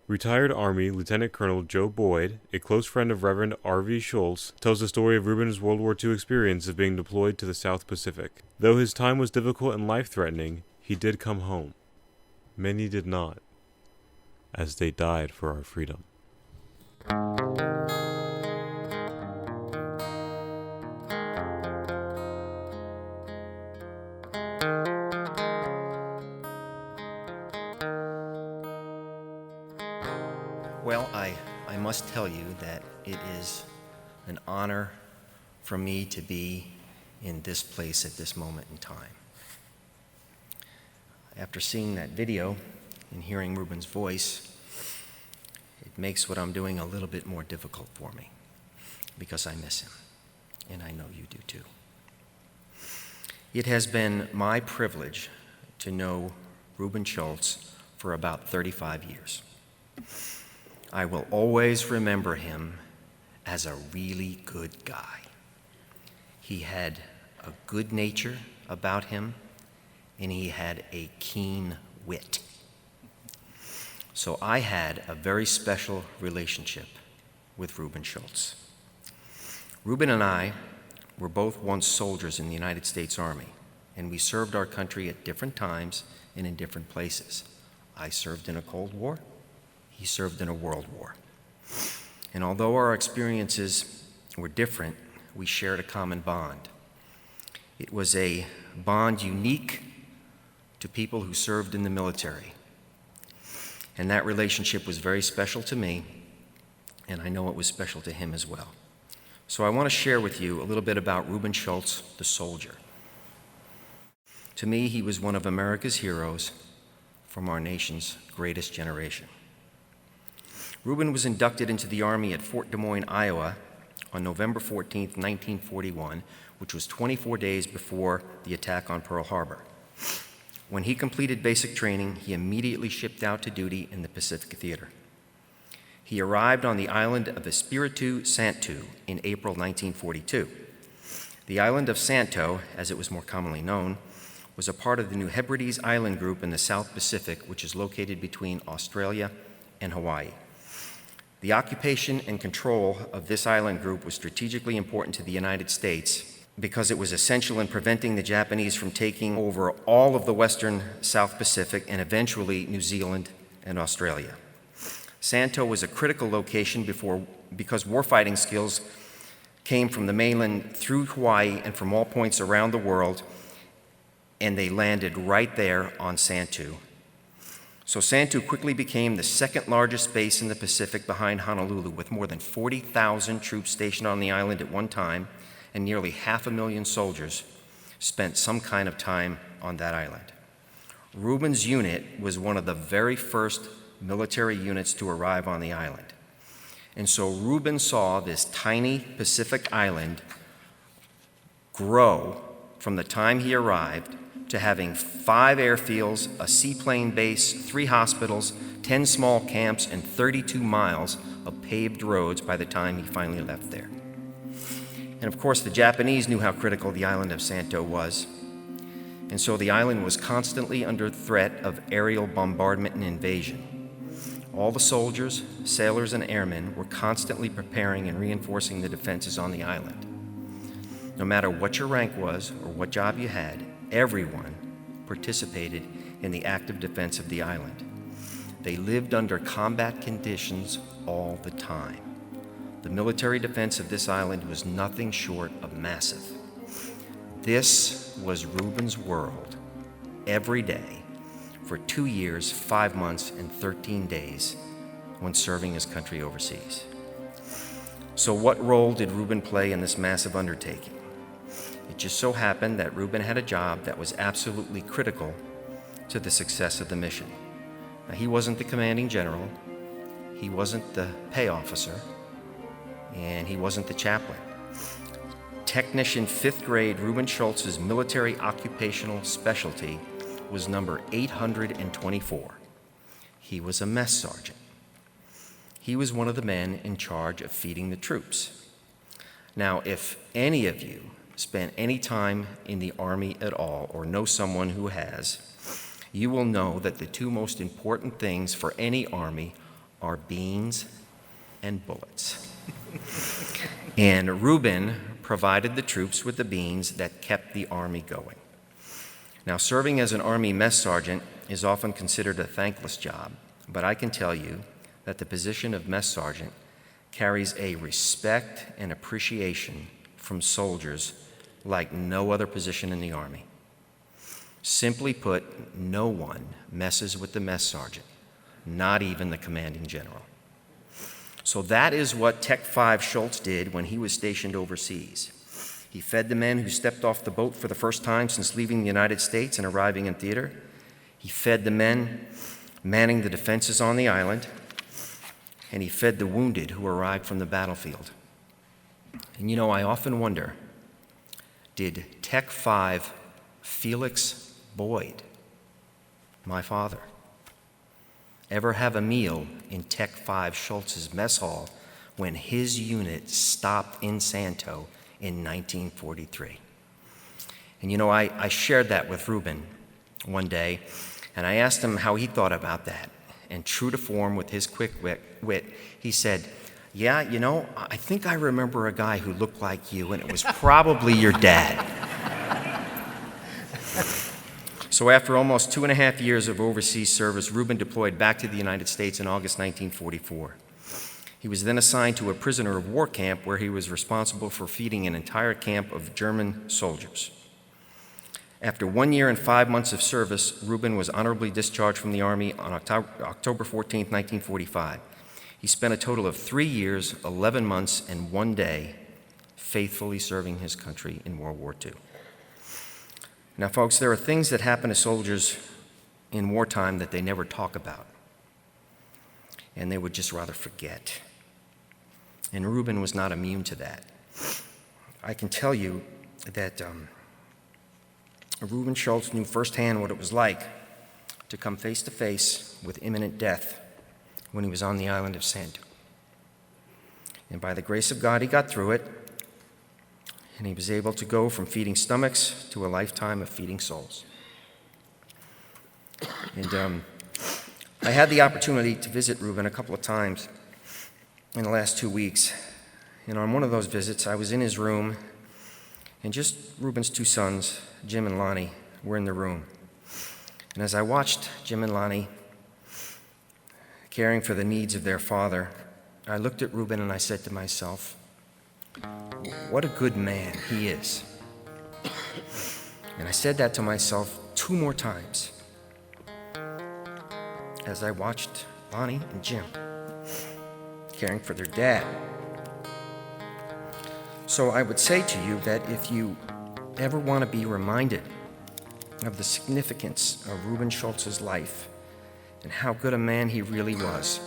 Retired Army Lieutenant Colonel Joe Boyd, a close friend of Reverend R.V. Schultz, tells the story of Reuben's World War II experience of being deployed to the South Pacific. Though his time was difficult and life-threatening, he did come home. Many did not, as they died for our freedom. Well, I must tell you that it is an honor for me to be in this place at this moment in time. After seeing that video and hearing Reuben's voice, it makes what I'm doing a little bit more difficult for me because I miss him, and I know you do too. It has been my privilege to know Reuben Schultz for about 35 years. I will always remember him as a really good guy. He had a good nature about him, and he had a keen wit. So I had a very special relationship with Reuben Schultz. Reuben and I were both once soldiers in the United States Army, and we served our country at different times and in different places. I served in a Cold War. He served in a World War. And although our experiences were different, we shared a common bond. It was a bond unique to people who served in the military. And that relationship was very special to me, and I know it was special to him as well. So I want to share with you a little bit about Reuben Schultz, the soldier. To me, he was one of America's heroes from our nation's greatest generation. Reuben was inducted into the Army at Fort Des Moines, Iowa on November 14, 1941, which was 24 days before the attack on Pearl Harbor. When he completed basic training, he immediately shipped out to duty in the Pacific Theater. He arrived on the island of Espiritu Santo in April 1942. The island of Santo, as it was more commonly known, was a part of the New Hebrides Island group in the South Pacific, which is located between Australia and Hawaii. The occupation and control of this island group was strategically important to the United States because it was essential in preventing the Japanese from taking over all of the western South Pacific and eventually New Zealand and Australia. Santo was a critical location because warfighting skills came from the mainland through Hawaii and from all points around the world, and they landed right there on Santo. So Santo quickly became the second largest base in the Pacific behind Honolulu, with more than 40,000 troops stationed on the island at one time, and nearly 500,000 soldiers spent some kind of time on that island. Reuben's unit was one of the very first military units to arrive on the island. And so Reuben saw this tiny Pacific island grow from the time he arrived to having 5 airfields, a seaplane base, 3 hospitals, 10 small camps, and 32 miles of paved roads by the time he finally left there. And of course, the Japanese knew how critical the island of Santo was. And so the island was constantly under threat of aerial bombardment and invasion. All the soldiers, sailors, and airmen were constantly preparing and reinforcing the defenses on the island. No matter what your rank was or what job you had, everyone participated in the active defense of the island. They lived under combat conditions all the time. The military defense of this island was nothing short of massive. This was Reuben's world every day for 2 years, 5 months, and 13 days when serving his country overseas. So what role did Reuben play in this massive undertaking? It just so happened that Reuben had a job that was absolutely critical to the success of the mission. Now, he wasn't the commanding general, he wasn't the pay officer, and he wasn't the chaplain. Technician 5th grade Reuben Schultz's military occupational specialty was number 824. He was a mess sergeant. He was one of the men in charge of feeding the troops. Now, if any of you spent any time in the Army at all, or know someone who has, you will know that the 2 most important things for any Army are beans and bullets. And Reuben provided the troops with the beans that kept the army going. Now, serving as an Army mess sergeant is often considered a thankless job, but I can tell you that the position of mess sergeant carries a respect and appreciation from soldiers like no other position in the Army. Simply put, no one messes with the mess sergeant, not even the commanding general. So that is what Tech 5 Schultz did when he was stationed overseas. He fed the men who stepped off the boat for the first time since leaving the United States and arriving in theater. He fed the men manning the defenses on the island, and he fed the wounded who arrived from the battlefield. And you know, I often wonder, did Tech 5 Felix Boyd, my father, ever have a meal in Tech 5 Schultz's mess hall when his unit stopped in Santo in 1943? And you know, I shared that with Reuben one day, and I asked him how he thought about that. And true to form with his quick wit, he said, "Yeah, you know, I think I remember a guy who looked like you, and it was probably your dad." So after almost 2.5 years of overseas service, Reuben deployed back to the United States in August 1944. He was then assigned to a prisoner of war camp where he was responsible for feeding an entire camp of German soldiers. After 1 year and 5 months of service, Reuben was honorably discharged from the Army on October 14, 1945. He spent a total of 3 years, 11 months, and 1 day faithfully serving his country in World War II. Now, folks, there are things that happen to soldiers in wartime that they never talk about, and they would just rather forget. And Reuben was not immune to that. I can tell you that Reuben Schultz knew firsthand what it was like to come face to face with imminent death when he was on the island of Santo. And by the grace of God, he got through it, and he was able to go from feeding stomachs to a lifetime of feeding souls. And I had the opportunity to visit Reuben a couple of times in the last 2 weeks. And on one of those visits, I was in his room, and just Reuben's 2 sons, Jim and Lonnie, were in the room. And as I watched Jim and Lonnie caring for the needs of their father, I looked at Reuben and I said to myself, what a good man he is. And I said that to myself 2 more times as I watched Lonnie and Jim caring for their dad. So I would say to you that if you ever want to be reminded of the significance of Reuben Schultz's life and how good a man he really was,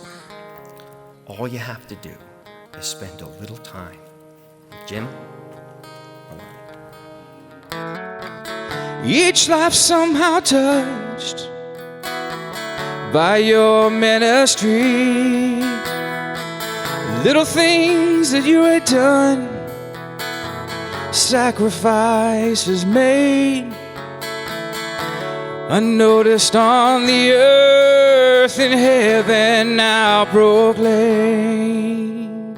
all you have to do is spend a little time with Jim and Lonnie. Each life somehow touched by your ministry. Little things that you had done, sacrifices made, unnoticed on the earth, in heaven now proclaim.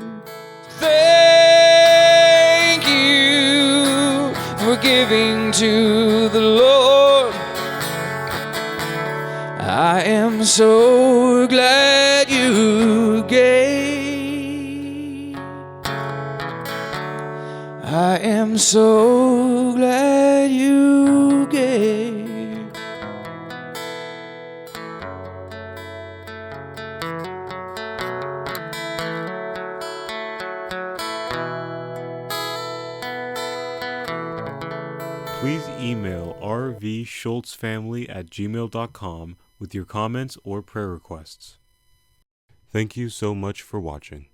Thank you for giving to the Lord. I am so glad you gave. I am so glad you gave. Please email rvschultzfamily@gmail.com with your comments or prayer requests. Thank you so much for watching.